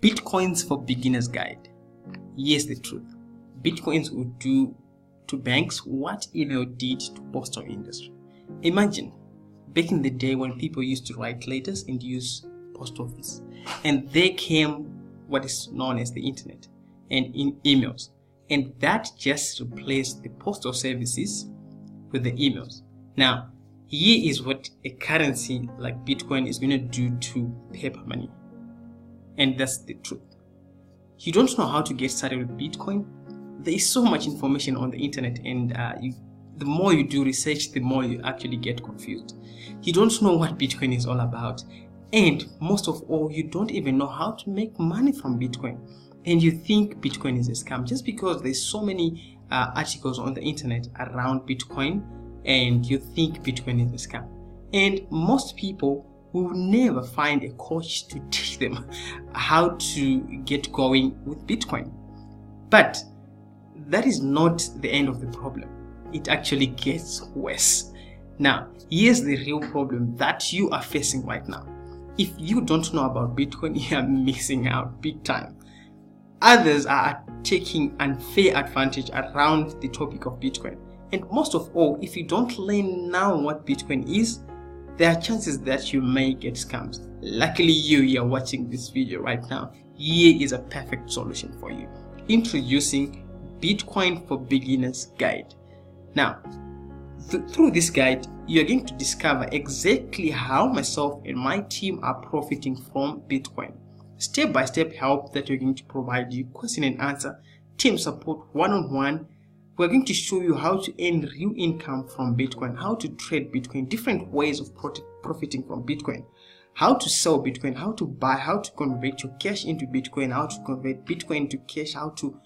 Bitcoins for beginners guide. Here's the truth. Bitcoins will do to banks what email did to postal industry. Imagine back in the day when people used to write letters and use post office, and there came what is known as the internet and in emails, and that just replaced the postal services with the emails. Now, here is what a currency like Bitcoin is going to do to paper money. And that's the truth. You don't know how to get started with Bitcoin? There is so much information on the internet, and the more you do research, the more you actually get confused. You don't know what Bitcoin is all about. And most of all, you don't even know how to make money from Bitcoin. And you think Bitcoin is a scam just because there's so many articles on the internet around Bitcoin, and you think Bitcoin is a scam. And most people will never find a coach to teach them how to get going with Bitcoin. But that is not the end of the problem. It actually gets worse. Now, here's the real problem that you are facing right now. If you don't know about Bitcoin, you are missing out big time. Others are taking unfair advantage around the topic of Bitcoin. And most of all, if you don't learn now what Bitcoin is, there are chances that you may get scammed. Luckily, you are watching this video right now. Here is a perfect solution for you. Introducing Bitcoin for Beginners Guide. Now, through this guide, you're going to discover exactly how myself and my team are profiting from Bitcoin. Step-by-step help that we're going to provide you, question and answer, team support one-on-one. We're going to show you how to earn real income from Bitcoin, how to trade Bitcoin, different ways of profiting from Bitcoin, how to sell Bitcoin, how to buy, how to convert your cash into Bitcoin, how to convert Bitcoin to cash, how to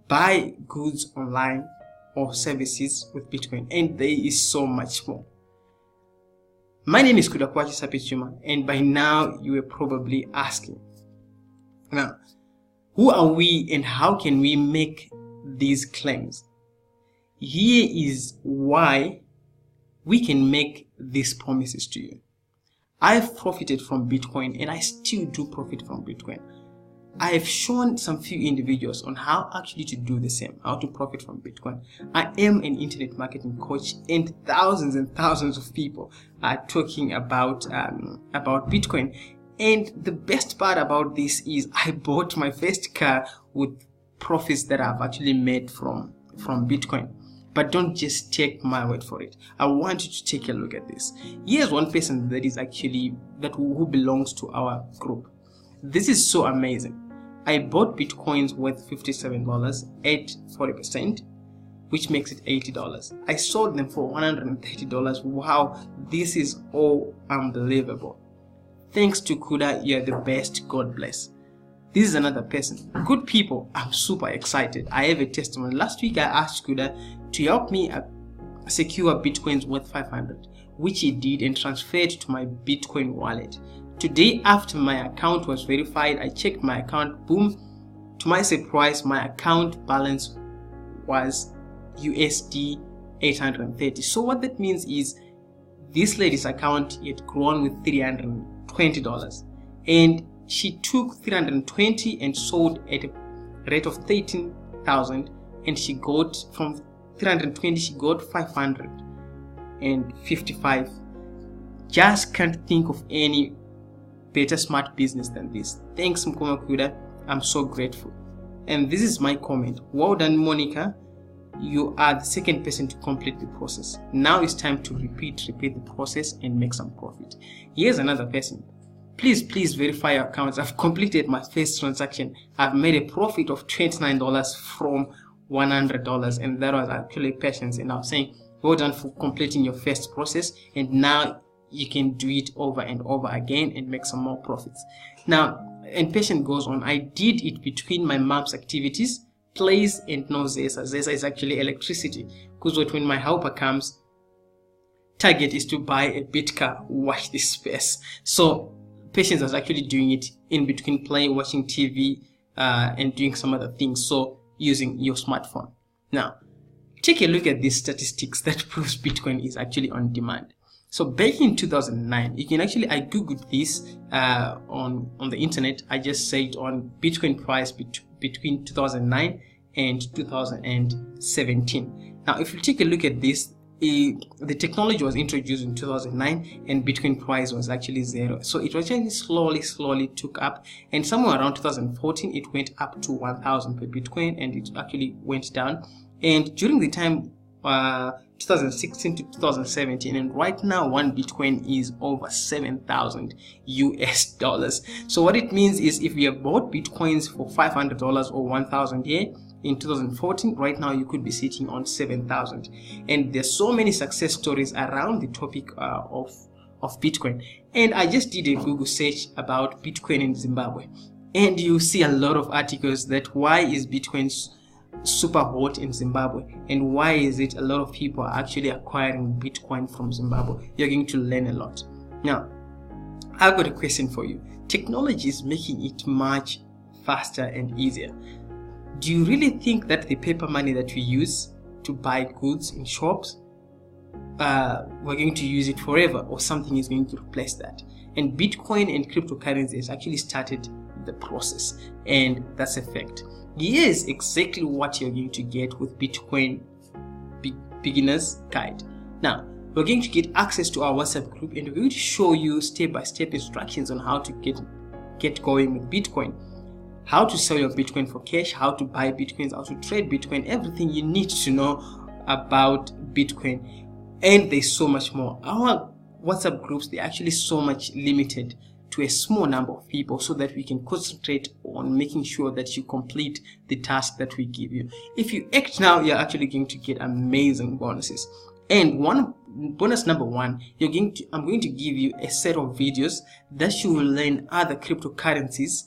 buy goods online or services with Bitcoin, and there is so much more. My name is Kudakwachi Sapichuma, and by now you are probably asking, now, who are we and how can we make these claims? Here is why we can make these promises to you. I've profited from Bitcoin and I still do profit from Bitcoin. I have shown some few individuals on how actually to do the same, how to profit from Bitcoin. I am an internet marketing coach, and thousands of people are talking about Bitcoin. And the best part about this is I bought my first car with profits that I've actually made from Bitcoin. But don't just take my word for it. I want you to take a look at this. Here's one person that is actually who belongs to our group. This is so amazing. I bought Bitcoins worth $57 at 40%, which makes it $80. I sold them for $130. Wow, this is all unbelievable. Thanks to Kuda, you're the best. God bless. This is another person. Good people, I'm super excited. I have a testimony. Last week I asked Kuda to help me secure Bitcoins worth $500, which he did and transferred to my Bitcoin wallet. Today, after my account was verified, I checked my account. Boom. To my surprise, my account balance was USD 830. So what that means is this lady's account had grown with $320, and she took 320 and sold at a rate of 13,000, and she got from 320 she got 555. Just can't think of any better smart business than this. Thanks, Mkoma Kuda. I'm so grateful. And this is my comment. Well done, Monica. You are the second person to complete the process. Now it's time to repeat the process and make some profit. Here's another person. Please verify your accounts. I've completed my first transaction. I've made a profit of $29 from $100, and that was actually patience. And I was saying, well done for completing your first process, and now you can do it over and over again and make some more profits. Now, and patient goes on. I did it between my mom's activities, plays, and no Zesa. Zesa is actually electricity, because when my helper comes, target is to buy a bit car. Watch this space. So patients are actually doing it in between playing, watching TV, and doing some other things. So using your smartphone. Now, take a look at these statistics that proves Bitcoin is actually on demand. So back in 2009, you can actually, I googled this on the internet. I just said on Bitcoin price between 2009 and 2017. Now if you take a look at this, the technology was introduced in 2009 and Bitcoin price was actually zero. So it was actually slowly took up, and somewhere around 2014 it went up to 1,000 per Bitcoin, and it actually went down. And during the time 2016 to 2017, and right now one Bitcoin is over 7,000 US dollars. So what it means is, if you have bought Bitcoins for $500 or 1,000 in 2014, right now you could be sitting on 7,000. And there's so many success stories around the topic of Bitcoin. And I just did a Google search about Bitcoin in Zimbabwe, and you see a lot of articles that why is Bitcoin super hot in Zimbabwe, and why is it a lot of people are actually acquiring Bitcoin from Zimbabwe. You're going to learn a lot. Now I've got a question for you. Technology is making it much faster and easier. Do you really think that the paper money that we use to buy goods in shops, we're going to use it forever, or something is going to replace that? And Bitcoin and cryptocurrency has actually started the process, and that's a fact. Here's exactly what you're going to get with Bitcoin Beginner's Guide. Now, we're going to get access to our WhatsApp group, and we're going to show you step-by-step instructions on how to get going with Bitcoin. How to sell your Bitcoin for cash, how to buy Bitcoins, how to trade Bitcoin, everything you need to know about Bitcoin. And there's so much more. Our WhatsApp groups, they're actually so much limited to a small number of people, so that we can concentrate on making sure that you complete the task that we give you. If you act now, you're actually going to get amazing bonuses. And bonus number one, I'm going to give you a set of videos that you will learn other cryptocurrencies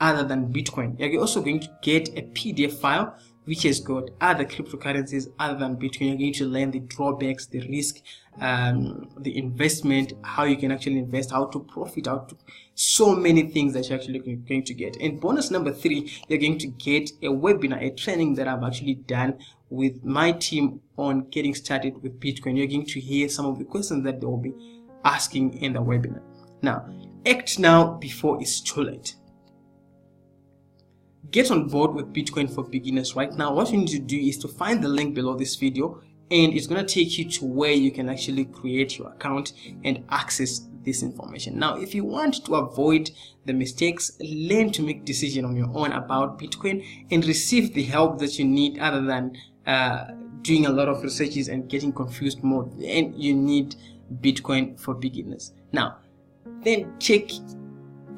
other than Bitcoin. You're also going to get a PDF file which has got other cryptocurrencies other than Bitcoin. You're going to learn the drawbacks, the risk, the investment, how you can actually invest, how to profit, so many things that you're actually going to get. And bonus number three, you're going to get a webinar, a training that I've actually done with my team on getting started with Bitcoin. You're going to hear some of the questions that they will be asking in the webinar. Now, act now before it's too late. Get on board with Bitcoin for Beginners right now. What you need to do is to find the link below this video, and it's going to take you to where you can actually create your account and access this information. Now, if you want to avoid the mistakes, learn to make decisions on your own about Bitcoin, and receive the help that you need other than doing a lot of researches and getting confused more, then you need Bitcoin for Beginners. Now, then take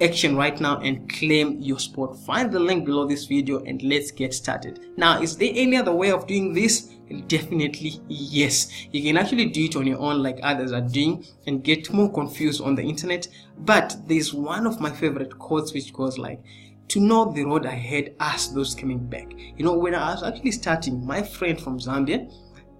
action right now and claim your spot. Find the link below this video and let's get started. Now, is there any other way of doing this? Definitely yes. You can actually do it on your own like others are doing and get more confused on the internet, but there's one of my favorite quotes which goes like, to know the road ahead, ask those coming back. You know, when I was actually starting, my friend from Zambia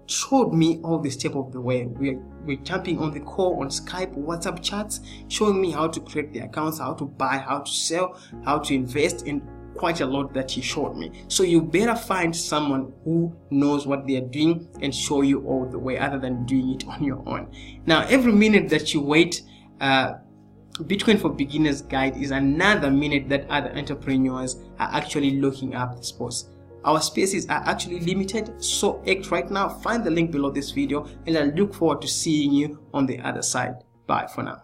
showed me all the step of the way. We're jumping on the call on Skype, WhatsApp chats, showing me how to create the accounts, how to buy, how to sell, how to invest, and quite a lot that he showed me. So you better find someone who knows what they are doing and show you all the way, other than doing it on your own. Now, every minute that you wait, Bitcoin for Beginners Guide is another minute that other entrepreneurs are actually looking up this post. Our spaces are actually limited, so act right now. Find the link below this video, and I look forward to seeing you on the other side. Bye for now.